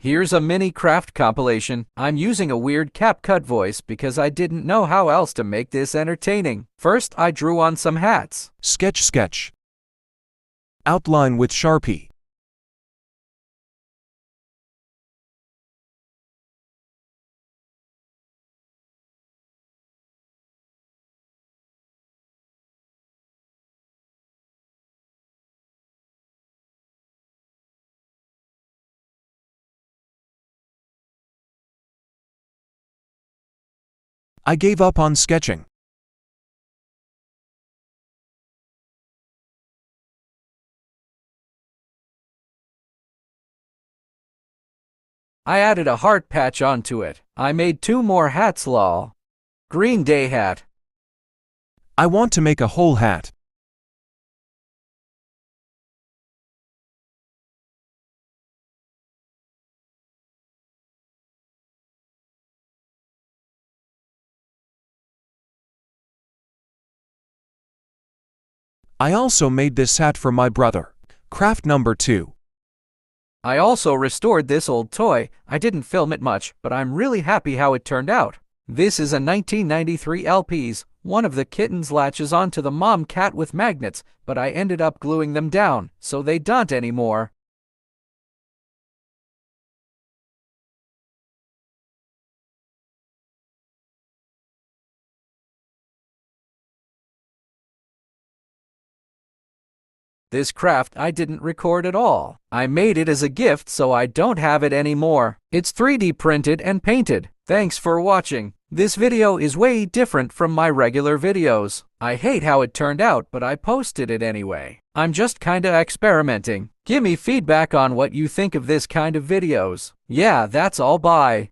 Here's a mini craft compilation. I'm using a weird CapCut voice because I didn't know how else to make this entertaining. First, I drew on some hats. Sketch. Outline with Sharpie. I gave up on sketching. I added a heart patch onto it. I made 2 more hats, lol. Green Day hat. I want to make a whole hat. I also made this hat for my brother. Craft number 2. I also restored this old toy. I didn't film it much, but I'm really happy how it turned out. This is a 1993 LPs. One of the kittens latches onto the mom cat with magnets, but I ended up gluing them down, so they don't anymore. This craft I didn't record at all. I made it as a gift, so I don't have it anymore. It's 3D printed and painted. Thanks for watching. This video is way different from my regular videos. I hate how it turned out, but I posted it anyway. I'm just kinda experimenting. Give me feedback on what you think of this kind of videos. Yeah, that's all. Bye.